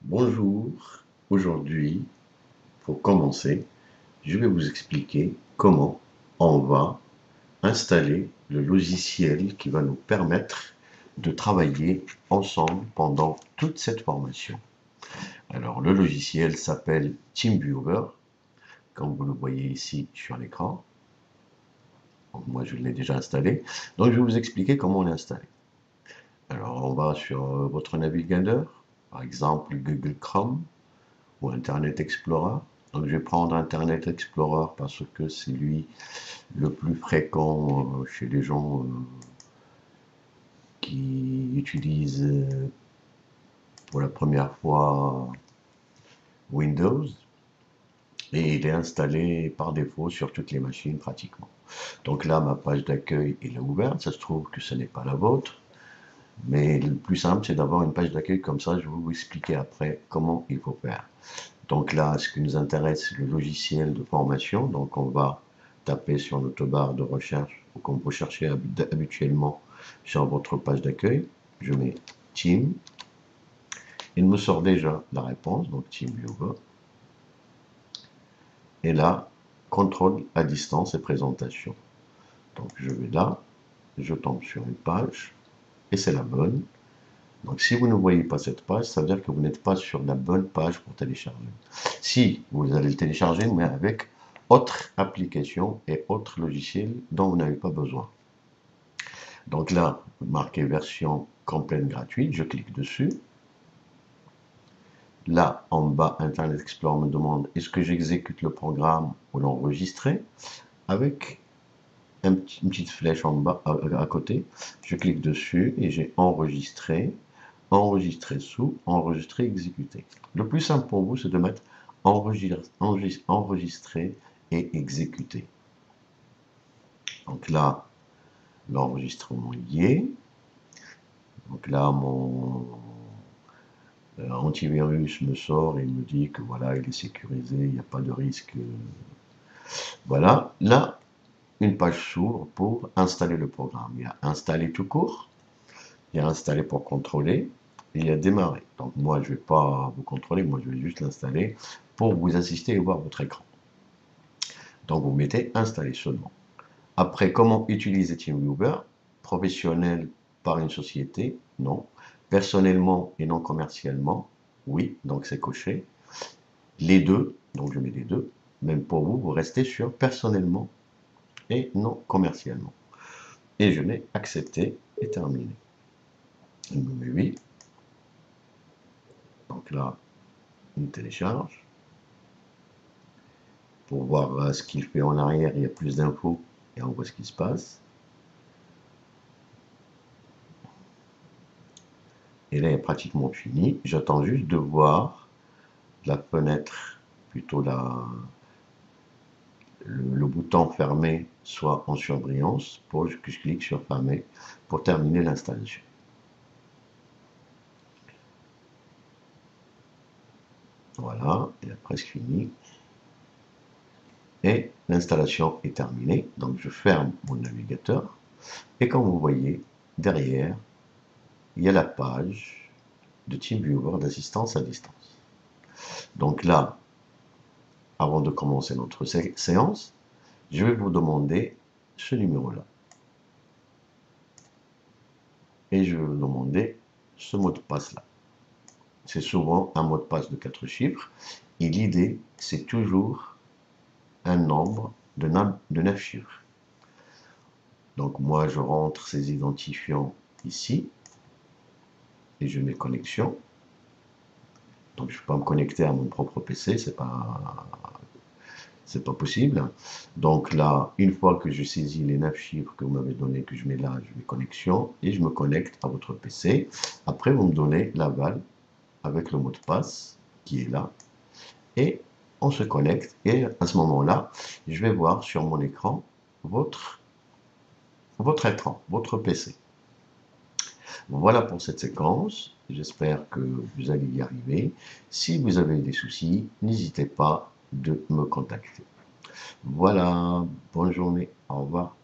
Bonjour, aujourd'hui, pour commencer, je vais vous expliquer comment on va installer le logiciel qui va nous permettre de travailler ensemble pendant toute cette formation. Alors, le logiciel s'appelle TeamViewer, comme vous le voyez ici sur l'écran. Moi, je l'ai déjà installé, donc je vais vous expliquer comment on l'installe. Alors, on va sur votre navigateur, par exemple Google Chrome ou Internet Explorer. Donc, je vais prendre Internet Explorer parce que c'est lui le plus fréquent chez les gens qui utilisent pour la première fois Windows. Et il est installé par défaut sur toutes les machines pratiquement. Donc là, ma page d'accueil est ouverte. Ça se trouve que ce n'est pas la vôtre. Mais le plus simple, c'est d'avoir une page d'accueil comme ça. Je vais vous expliquer après comment il faut faire. Donc là, ce qui nous intéresse, c'est le logiciel de formation. Donc on va taper sur notre barre de recherche, ou comme vous cherchez habituellement sur votre page d'accueil. Je mets Team. Il me sort déjà la réponse, donc TeamViewer. Et là, contrôle à distance et présentation. Donc je vais là, je tombe sur une page, et c'est la bonne. Donc si vous ne voyez pas cette page, ça veut dire que vous n'êtes pas sur la bonne page pour télécharger. Si vous allez le télécharger, mais avec autre application et autres logiciels dont vous n'avez pas besoin. Donc là, marqué version complète gratuite, je clique dessus. Là, en bas, Internet Explorer me demande est-ce que j'exécute le programme ou l'enregistrer avec une petite flèche en bas à côté. Je clique dessus et j'ai enregistré, enregistrer sous, enregistrer, exécuter. Le plus simple pour vous, c'est de mettre enregistrer et exécuter. Donc là, l'enregistrement y est. Donc là, mon antivirus me sort et me dit que voilà, il est sécurisé, il n'y a pas de risque. Voilà, là, une page s'ouvre pour installer le programme. Il y a installer tout court, il y a installer pour contrôler, et il y a démarrer. Donc moi, je ne vais pas vous contrôler, moi je vais juste l'installer pour vous assister et voir votre écran. Donc vous mettez installer seulement. Après, comment utiliser TeamViewer? Professionnel par une société? Non. Personnellement et non commercialement? Oui, donc c'est coché. Les deux, donc je mets les deux. Même pour vous, vous restez sur personnellement et non commercialement. Et je mets accepter et terminer. Il me met oui. Donc là, il télécharge. Pour voir ce qu'il fait en arrière, il y a plus d'infos et on voit ce qui se passe. Et là, il est pratiquement fini. J'attends juste de voir la fenêtre, plutôt le bouton fermé soit en surbrillance pour que je clique sur fermer pour terminer l'installation. Voilà, il a presque fini. Et l'installation est terminée. Donc je ferme mon navigateur. Et comme vous voyez, derrière, il y a la page de TeamViewer d'assistance à distance. Donc là, avant de commencer notre séance, je vais vous demander ce numéro-là. Et je vais vous demander ce mot de passe-là. C'est souvent un mot de passe de 4 chiffres. Et l'idée, c'est toujours un nombre de 9 chiffres. Donc moi, je rentre ces identifiants ici. Et je mets connexion. Donc je ne peux pas me connecter à mon propre PC, c'est pas possible. Donc là, une fois que je saisis les 9 chiffres que vous m'avez donné, que je mets là, je mets connexion et je me connecte à votre PC. Après, vous me donnez l'aval avec le mot de passe qui est là et on se connecte et à ce moment-là, je vais voir sur mon écran votre écran, votre PC. Voilà pour cette séquence. J'espère que vous allez y arriver. Si vous avez des soucis, n'hésitez pas de me contacter. Voilà, bonne journée, au revoir.